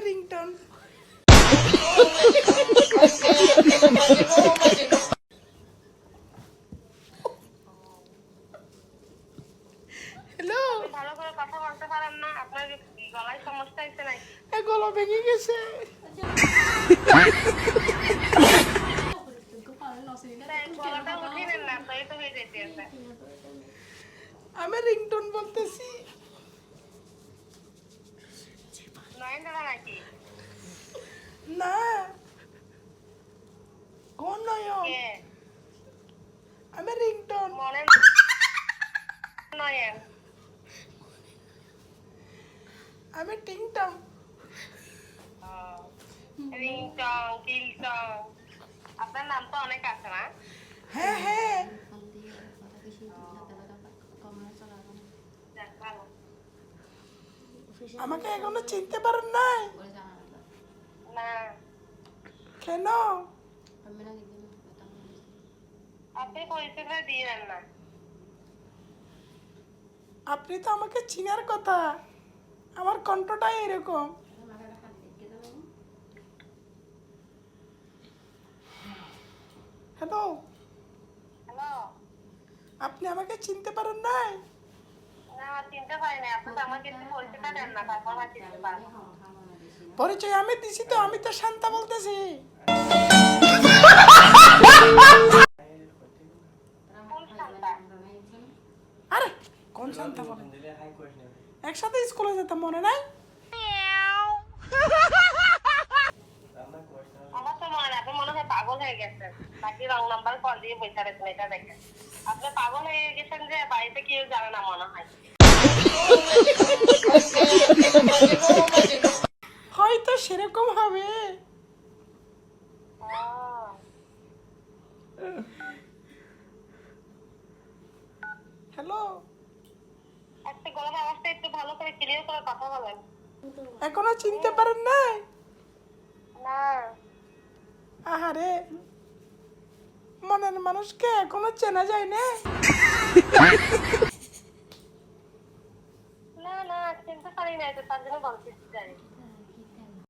Ringtone. Hello, ভালো করে কথা বলতে পারেন না? আপনার গলায় সমস্যা হয়েছে নাকি? গলা ভেঙে গেছে। গলাটা উঠিয়ে নেন না, তো এই তো হয়ে যেতেছে। আমি রিংটোন বলতেছি। নয়নতারা নাকি? না, কোন নয়ন? কে? আমি রিংটোন। মনে নয়ন। আমি টিংটং। রিংটং, কিংটং। আপনার নাম তো অনেক আছে না? হ্যাঁ হ্যাঁ, যাক, ভালো। আমাকে এখনো চিনতে পারেন নাই? না, কেন? আপনি পরিচয়টা দিয়ে দেন না। আপনি তো আমাকে চিনার কথা, আমার কণ্ঠটাই এরকম। Hello, hello? আপনি আমাকে চিনতে পারেন নাই? না, চিনতে পারি না। আপনি তো আমাকে একটু পরিচয়টা দেন না, তারপর আমার চিনতে পারবো। পরিচয় আমি দিছি তো, আমি তো শান্তা বলতেছি। কোন শান্তা? আরে কোন শান্তা বলেন? একসাথে স্কুলে যেতাম, মনে নাই? আমার তো মনে হয় আপনি মনে হয় পাগল হয়ে গেছেন, নাকি রং নাম্বার কল দিয়ে বসে রয়েছেন, এটা দেখেন। আপনি পাগল হয়ে গেছেন যে বাড়িতে কেউ জানে না মনে হয়। হয়তো সেরকম হবে। হ্যালো, একটা গলার আওয়াজটা একটু ভালো করে ক্লিয়ার করে কথা বলেন। এখনো চিনতে পারেন নাই? না, আহারে, মনের মানুষকে এখনো চেনা যায় না। না, না, চিনতে পারি না, তো তার জন্য বলতে চাই।